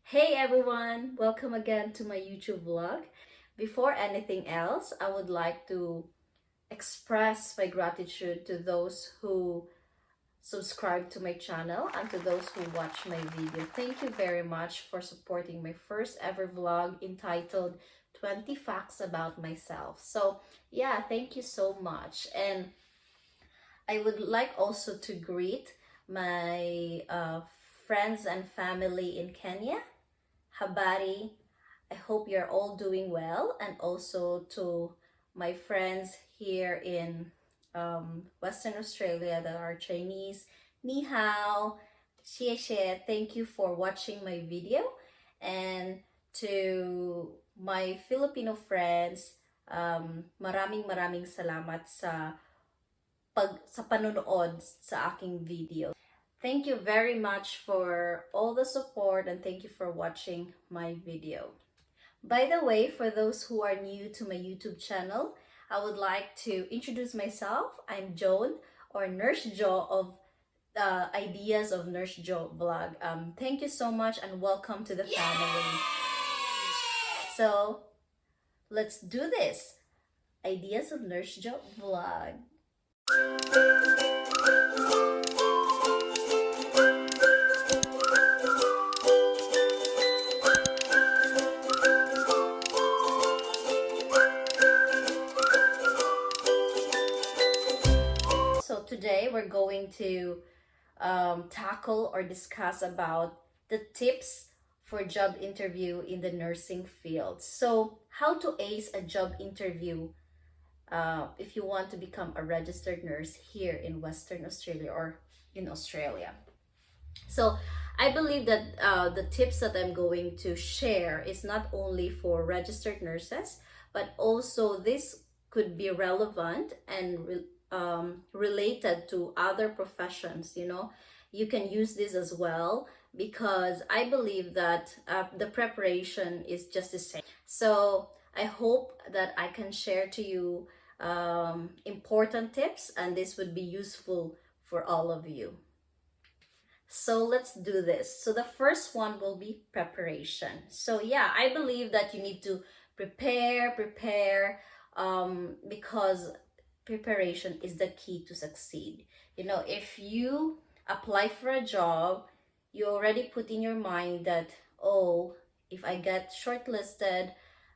Hey everyone, welcome again to my YouTube vlog. Before anything else, I would like to express my gratitude to those who subscribe to my channel and to those who watch my video. Thank you very much for supporting my first ever vlog entitled 20 Facts About Myself. So yeah, thank you so much. And I would like also to greet my friends and family in Kenya. Habari, I hope you're all doing well, and also to my friends here in Western Australia that are Chinese, Ni hao, xie xie, thank you for watching my video, and to my Filipino friends, maraming salamat sa panonood sa aking video. Thank you very much for all the support and thank you for watching my video. By the way, for those who are new to my YouTube channel, I would like to introduce myself. I'm Joan, or Nurse Jo of Ideas of Nurse Jo vlog. Thank you so much and welcome to the family. So let's do this. Ideas of Nurse Jo vlog. So today we're going to tackle or discuss about the tips for job interview in the nursing field. So how to ace a job interview if you want to become a registered nurse here in Western Australia or in Australia. So I believe that the tips that I'm going to share is not only for registered nurses, but also this could be relevant and related to other professions. You can use this as well, because I believe that the preparation is just the same. So I hope that I can share to you important tips, and this would be useful for all of you. So let's do this. So the first one will be preparation. So yeah, I believe that you need to prepare, because preparation is the key to succeed. If you apply for a job, you already put in your mind that, oh, if I get shortlisted,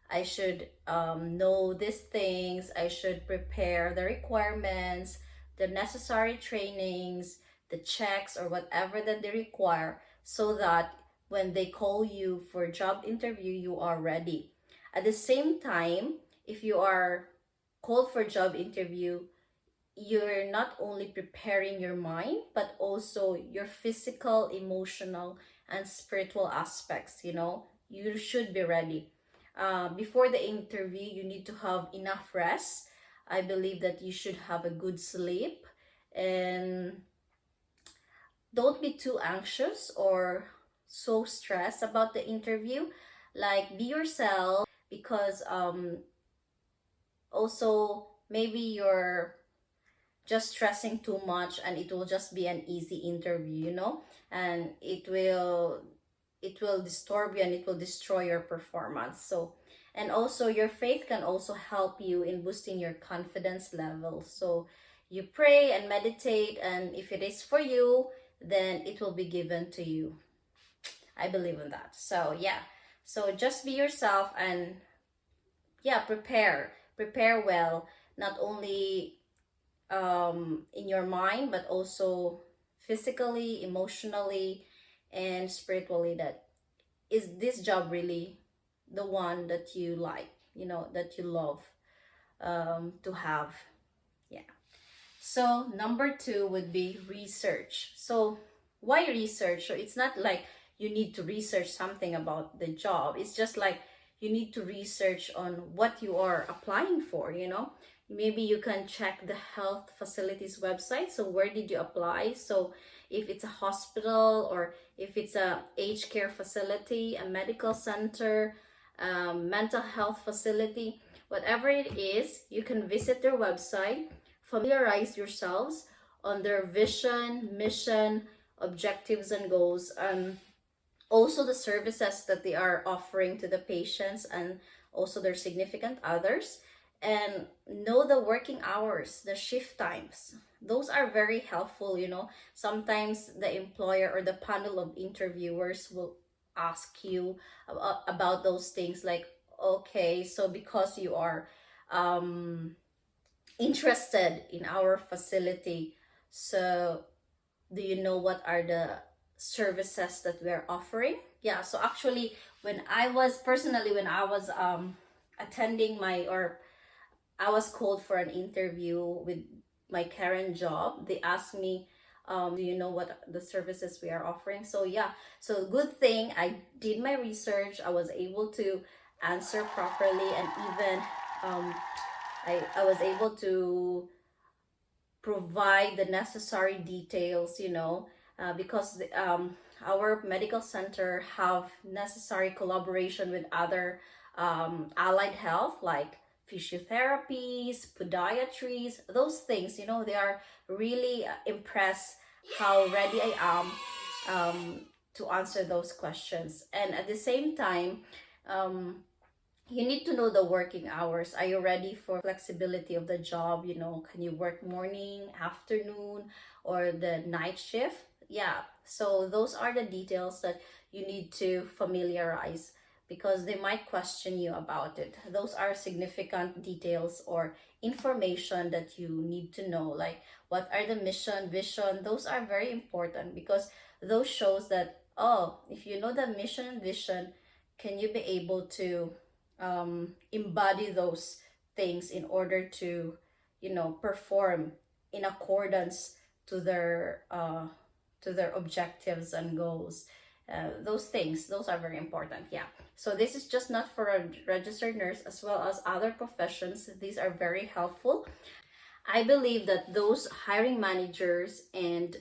I should know these things, I should prepare the requirements, the necessary trainings, the checks, or whatever that they require, so that when they call you for a job interview, you are ready. At the same time, if you are called for a job interview, you're not only preparing your mind, but also your physical, emotional, and spiritual aspects. You should be ready. Before the interview, you need to have enough rest. I believe that you should have a good sleep, and don't be too anxious or so stressed about the interview. Like, be yourself, because also maybe you're just stressing too much and it will just be an easy interview, and it will disturb you and it will destroy your performance. So, and also your faith can also help you in boosting your confidence level. So you pray and meditate, and if it is for you, then it will be given to you. I believe in that. So yeah, so just be yourself, and yeah, prepare well, not only in your mind, but also physically, emotionally, and spiritually. That is this job really the one that you like, that you love to have. Yeah. So number 2 would be research. So why research? So it's not like you need to research something about the job. It's just like you need to research on what you are applying for. Maybe you can check the health facilities website. So where did you apply? So if it's a hospital, or if it's a aged care facility, a medical center, mental health facility, whatever it is, you can visit their website, familiarize yourselves on their vision, mission, objectives, and goals, and also the services that they are offering to the patients and also their significant others, and know the working hours, the shift times. Those are very helpful, you know. Sometimes the employer or the panel of interviewers will ask you about those things, like, okay, so because you are um, interested in our facility, so do you know what are the services that we're offering? Yeah, so actually, when I was attending my, or I was called for an interview with my current job, they asked me, do you know what the services we are offering? So yeah, so good thing I did my research. I was able to answer properly, and even I was able to provide the necessary details, you know, because our medical center have necessary collaboration with other allied health, like physiotherapies, podiatries, those things, you know. They are really impressed how ready I am to answer those questions. And at the same time, um, you need to know the working hours. Are you ready for flexibility of the job? You know, can you work morning, afternoon, or the night shift? Yeah. So those are the details that you need to familiarize, because they might question you about it. Those are significant details or information that you need to know. Like, what are the mission, vision? Those are very important, because those shows that, oh, if you know the mission and vision, can you be able to embody those things in order to, you know, perform in accordance to their objectives and goals. Those things, those are very important. Yeah, so this is just not for a registered nurse, as well as other professions. These are very helpful. I believe that those hiring managers and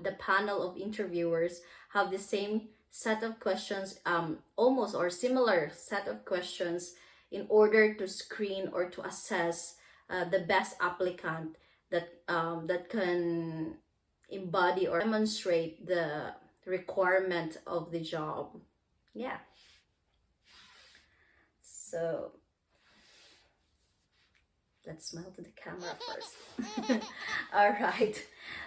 the panel of interviewers have the same set of questions, almost or similar set of questions, in order to screen or to assess the best applicant that can embody or demonstrate the requirement of the job. Yeah. So let's smile to the camera first. All right.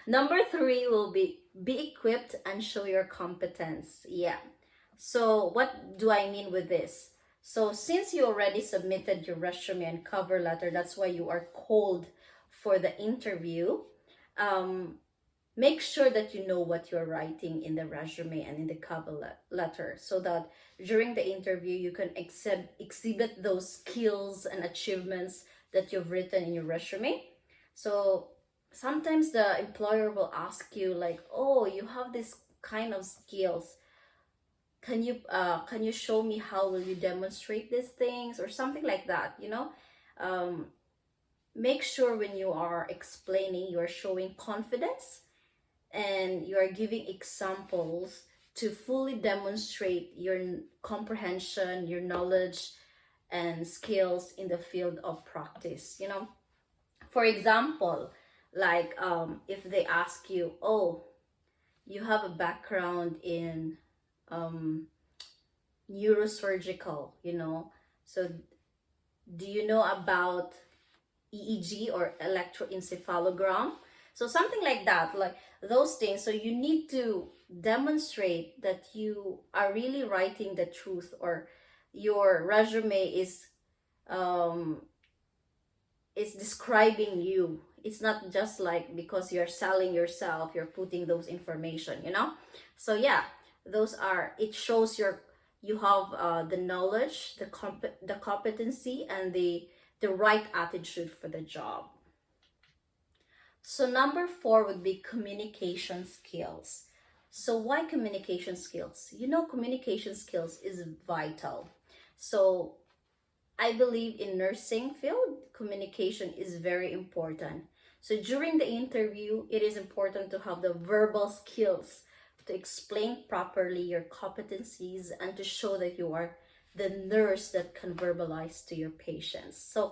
Number 3 will be equipped and show your competence. Yeah. So what do I mean with this? So since you already submitted your resume and cover letter, that's why you are called for the interview. Make sure that you know what you're writing in the resume and in the cover letter, so that during the interview you can exhibit those skills and achievements that you've written in your resume. So sometimes the employer will ask you, like, oh, you have this kind of skills, can you show me how will you demonstrate these things, or something like that, you know. Make sure when you are explaining, you are showing confidence and you are giving examples to fully demonstrate your comprehension, your knowledge and skills in the field of practice, you know. For example, like if they ask you, oh, you have a background in neurosurgical, you know, so do you know about EEG or electroencephalogram? So something like that, like those things. So you need to demonstrate that you are really writing the truth, or your resume is describing you. It's not just like because you're selling yourself, you're putting those information, you know. So yeah, those are, it shows you have the knowledge, the competency, and the right attitude for the job. So number 4 would be communication skills. So why communication skills? You know, communication skills is vital. So I believe in nursing field, communication is very important. So during the interview, it is important to have the verbal skills to explain properly your competencies and to show that you are the nurse that can verbalize to your patients. So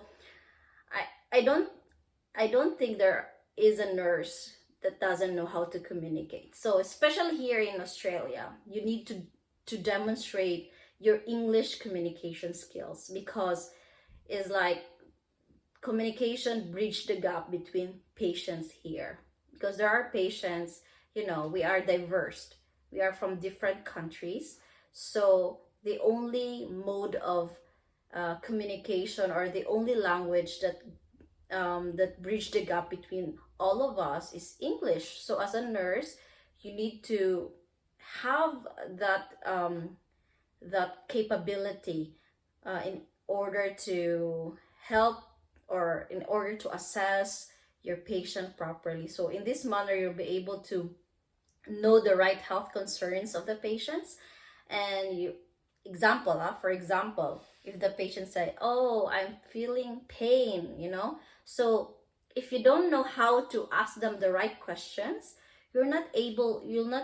I don't think there is a nurse that doesn't know how to communicate. So especially here in Australia, you need to to demonstrate your English communication skills, because it's like communication bridge the gap between patients here, because there are patients, you know, we are diverse, we are from different countries, so the only mode of communication, or the only language that that bridge the gap between all of us, is English. So as a nurse, you need to have that capability in order to help, or in order to assess your patient properly. So in this manner, you'll be able to know the right health concerns of the patients. And you, example, for example, if the patient say, oh, I'm feeling pain, you know, so if you don't know how to ask them the right questions, you'll not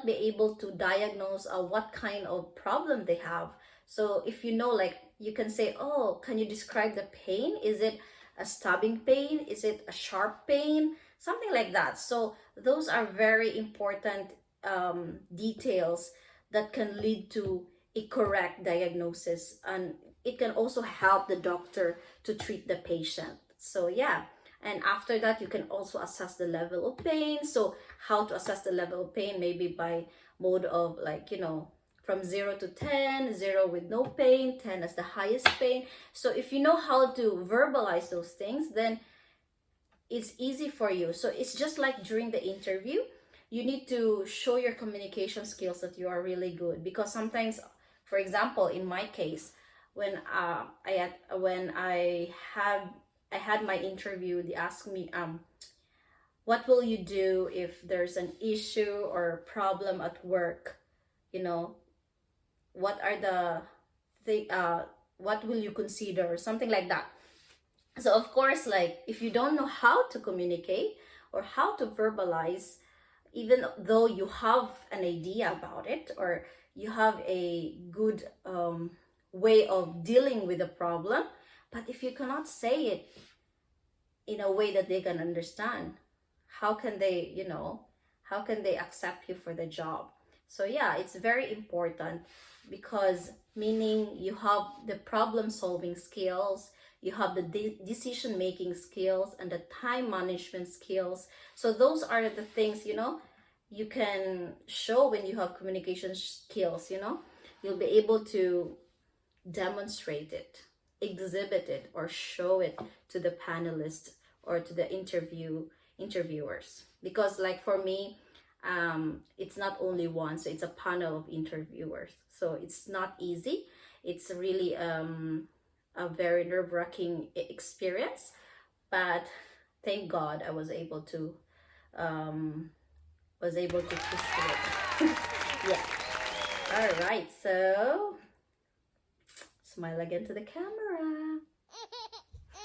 be able to diagnose what kind of problem they have. So if you know, like, you can say, oh, can you describe the pain? Is it a stabbing pain? Is it a sharp pain? Something like that. So those are very important details that can lead to a correct diagnosis, and it can also help the doctor to treat the patient. So yeah, and after that, you can also assess the level of pain. So how to assess the level of pain, maybe by mode of, like, you know, from 0 to 10, 0 with no pain, 10 as the highest pain. So if you know how to verbalize those things, then it's easy for you. So it's just like during the interview, you need to show your communication skills that you are really good, because sometimes, for example, in my case, when I had my interview, they asked me, what will you do if there's an issue or problem at work? You know, what are what will you consider? Something like that. So of course, like, if you don't know how to communicate or how to verbalize, even though you have an idea about it, or you have a good way of dealing with the problem, but if you cannot say it in a way that they can understand, how can they, you know, how can they accept you for the job? So yeah, it's very important, because meaning you have the problem solving skills, you have the decision making skills, and the time management skills. So those are the things, you know, you can show when you have communication skills. You know, you'll be able to demonstrate it, exhibit it, or show it to the panelists or to the interviewers. Because, like, for me, it's not only one, so it's a panel of interviewers, so it's not easy. It's really a very nerve-wracking experience, but thank God I was able to push through it. Yeah. All right, so smile again to the camera.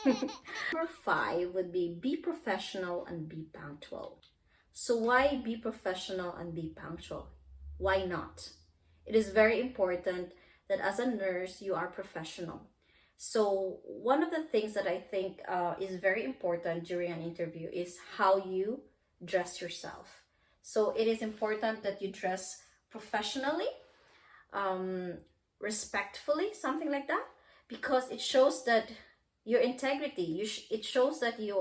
Number 5 would be professional and be punctual. So why be professional and be punctual? Why not? It is very important that as a nurse, you are professional. So one of the things that I think is very important during an interview is how you dress yourself. So it is important that you dress professionally, respectfully, something like that, because it shows that your integrity, it shows that you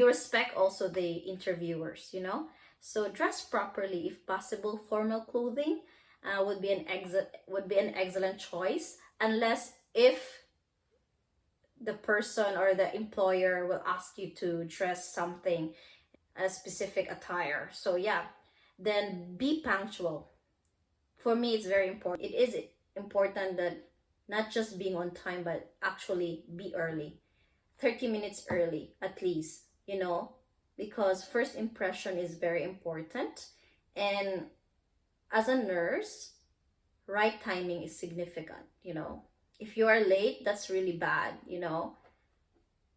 respect also the interviewers, you know. So dress properly if possible. Formal clothing would be an excellent choice, unless if the person or the employer will ask you to dress something, a specific attire. So yeah, then be punctual. For me, it's very important. It is important that not just being on time, but actually be early, 30 minutes early at least, you know, because first impression is very important. And as a nurse, right timing is significant, you know. If you are late, that's really bad, you know.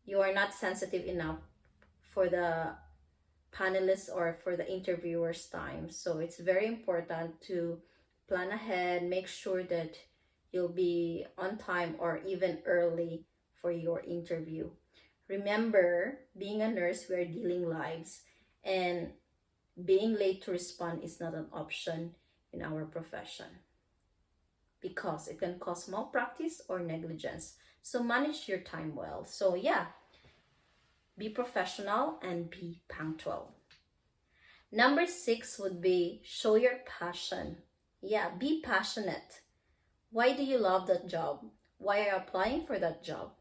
You are not sensitive enough for the panelists or for the interviewers' time. So it's very important to plan ahead, make sure that you'll be on time or even early for your interview. Remember, being a nurse, we are dealing lives, and being late to respond is not an option. in our profession, because it can cause malpractice or negligence. So manage your time well. So yeah, be professional and be punctual. Number 6 would be show your passion. Yeah, be passionate. Why do you love that job? Why are you applying for that job?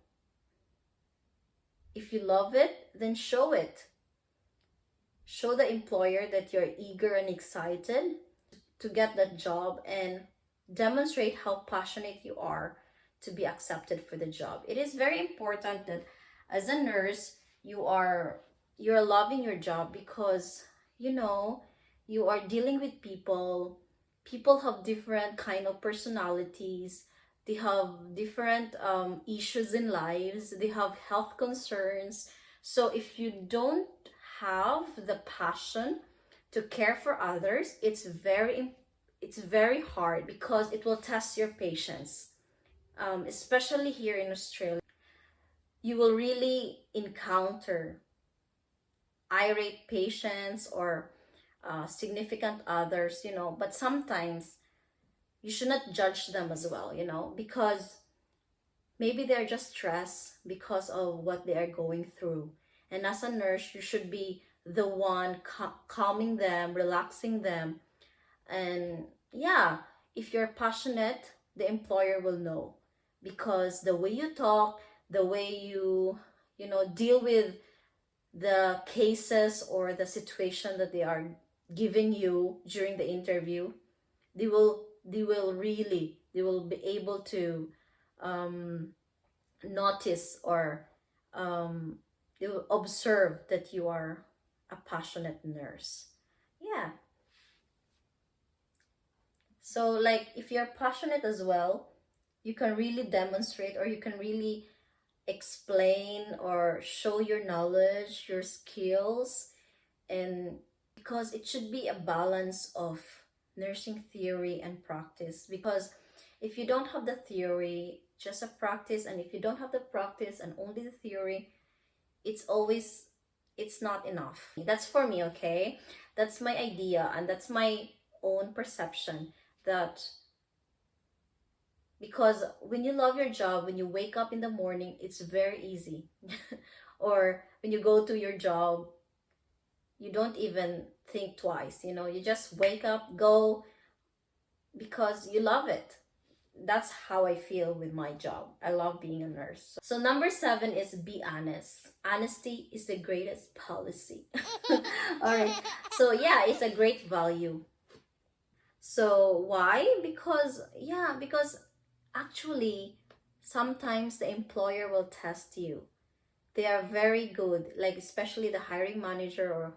If you love it, then show it. Show the employer that you're eager and excited to get that job, and demonstrate how passionate you are to be accepted for the job. It is very important that as a nurse, you're loving your job, because you are dealing with people. People have different kind of personalities. They have different issues in lives. They have health concerns. So if you don't have the passion to care for others, it's very hard, because it will test your patience. Especially here in Australia, you will really encounter irate patients or significant others, but sometimes you should not judge them as well, because maybe they're just stressed because of what they are going through. And as a nurse, you should be the one calming them, relaxing them. And yeah, if you're passionate, the employer will know, because the way you talk, the way you deal with the cases or the situation that they are giving you during the interview, they will be able to notice, or they will observe that you are a passionate nurse. Yeah. So like, if you're passionate as well, you can really demonstrate, or you can really explain or show your knowledge, your skills. And because it should be a balance of nursing theory and practice, because if you don't have the theory, just a practice, and if you don't have the practice and only the theory, it's not enough. That's for me, okay? That's my idea, and that's my own perception, that because when you love your job, when you wake up in the morning, it's very easy. Or when you go to your job, you don't even think twice, you just wake up, go, because you love it. That's how I feel with my job. I love being a nurse. So number 7 is be honest. Honesty is the greatest policy. All right. So yeah, it's a great value. So why? Because actually sometimes the employer will test you. They are very good, like especially the hiring manager or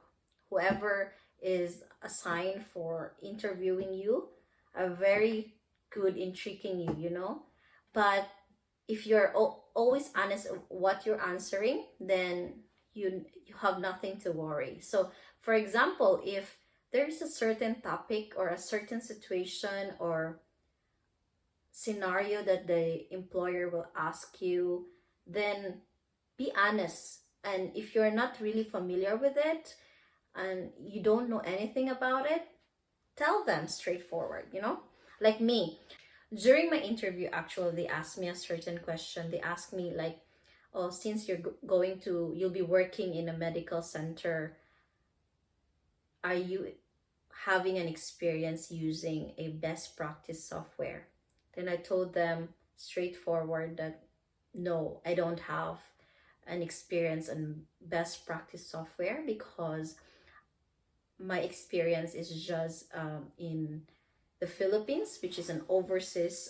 whoever is assigned for interviewing you, are very good in tricking you. But if you're always honest of what you're answering, then you have nothing to worry. So for example, if there's a certain topic or a certain situation or scenario that the employer will ask you, then be honest. And if you're not really familiar with it and you don't know anything about it, tell them straightforward, like me. During my interview, actually, they asked me a certain question. They asked me like, oh, since you'll be working in a medical center, are you having an experience using a best practice software? Then I told them straightforward that no, I don't have an experience in best practice software, because my experience is just in the Philippines, which is an overseas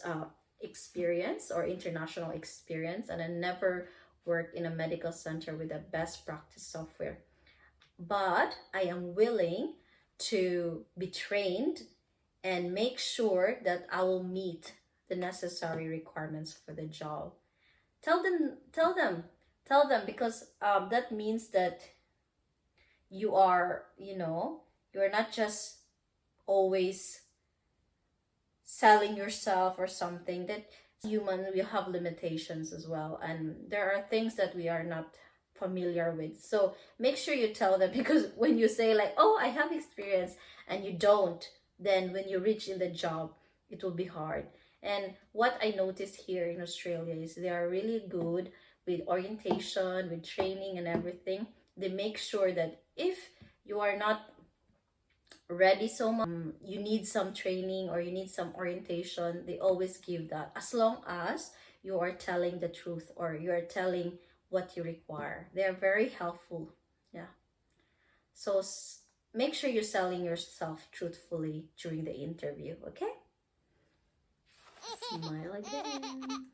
experience or international experience, and I never worked in a medical center with a best practice software. But I am willing to be trained and make sure that I will meet the necessary requirements for the job. Tell them, because that means that you are, you're not just always selling yourself or something. That human, we have limitations as well, and there are things that we are not familiar with. So make sure you tell them, because when you say like, oh, I have experience, and you don't, then when you reach in the job, it will be hard. And what I noticed here in Australia is they are really good with orientation, with training and everything. They make sure that if you are not ready so much, you need some training or you need some orientation, they always give that, as long as you are telling the truth or you are telling what you require. They are very helpful. Yeah. So make sure you're selling yourself truthfully during the interview, okay? Smile again.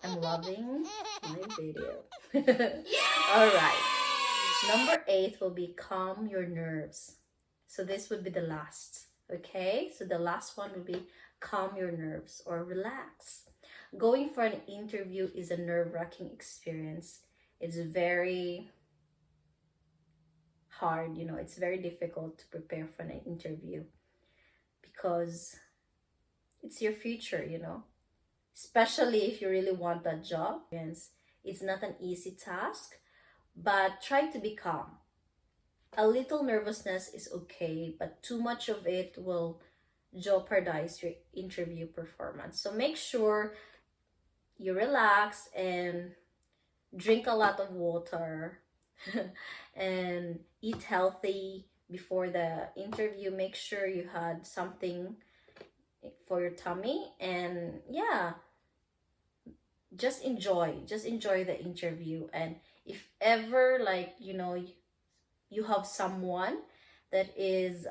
I'm loving my video. All right. Number 8 will be calm your nerves. So this would be the last, okay? So the last one will be calm your nerves or relax. Going for an interview is a nerve-wracking experience. It's very hard, you know, it's very difficult to prepare for an interview because it's your future, you know, especially if you really want that job. It's not an easy task, but try to be calm. A little nervousness is okay, but too much of it will jeopardize your interview performance. So make sure you relax and drink a lot of water and eat healthy before the interview. Make sure you had something for your tummy, and yeah, just enjoy the interview. And if ever, like, you know, you have someone that is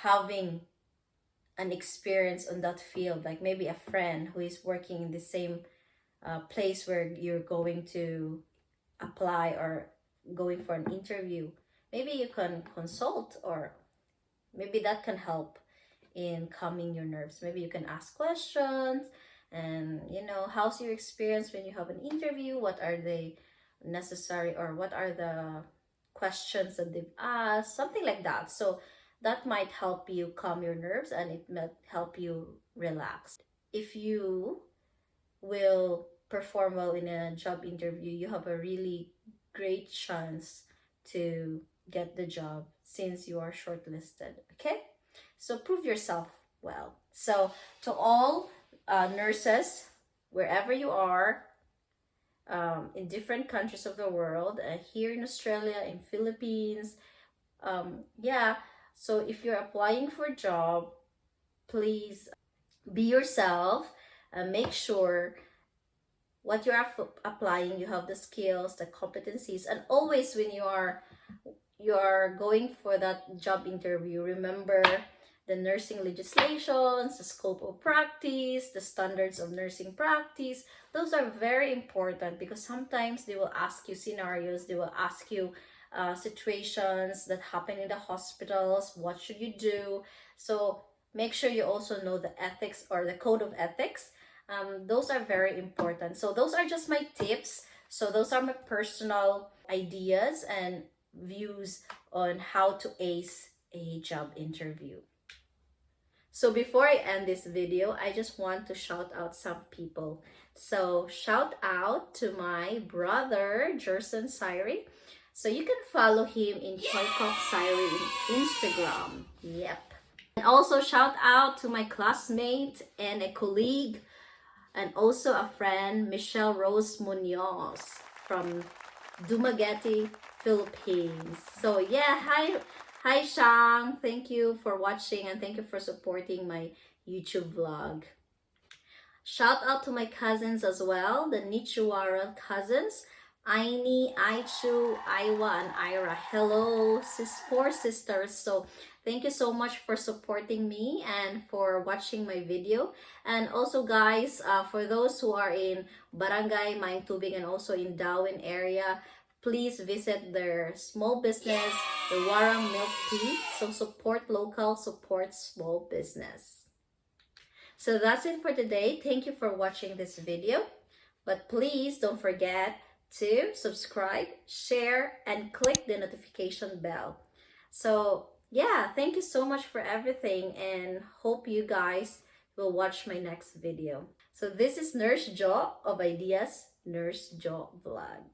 having an experience on that field, like maybe a friend who is working in the same place where you're going to apply or going for an interview, maybe you can consult, or maybe that can help in calming your nerves. Maybe you can ask questions and, you know, how's your experience when you have an interview? What are the necessary, or what are the questions that they've asked? Something like that. So that might help you calm your nerves and it might help you relax. If you will perform well in a job interview, you have a really great chance to get the job since you are shortlisted, okay? So prove yourself well. So to all nurses, wherever you are, in different countries of the world, here in Australia, in Philippines, yeah, so if you're applying for a job, please be yourself and make sure what you're applying, you have the skills, the competencies, and always when you are going for that job interview, remember the nursing legislations, the scope of practice, the standards of nursing practice. Those are very important because sometimes they will ask you scenarios, they will ask you situations that happen in the hospitals. What should you do? So make sure you also know the ethics or the code of ethics. Those are very important. So those are just my tips. So those are my personal ideas and views on how to ace a job interview. So before I end this video, I just want to shout out some people. So shout out to my brother, Jerson Syrie. So you can follow him in Koikok Syrie in Instagram. Yep. And also shout out to my classmate and a colleague and also a friend, Michelle Rose Munoz from Dumaguete, Philippines. So yeah, hi Shang, thank you for watching and thank you for supporting my YouTube vlog. Shout out to my cousins as well, the Nichiwara cousins, Aini, Aichu, Aiwa, and Ira. Hello, four sisters. So thank you so much for supporting me and for watching my video. And also guys, for those who are in Barangay Maintubing and also in Darwin area, please visit their small business, the Warang Milk Tea. So support local, support small business. So that's it for today. Thank you for watching this video. But please don't forget to subscribe, share, and click the notification bell. So yeah, thank you so much for everything and hope you guys will watch my next video. So this is Nurse Jo of Ideas Nurse Jo Vlog.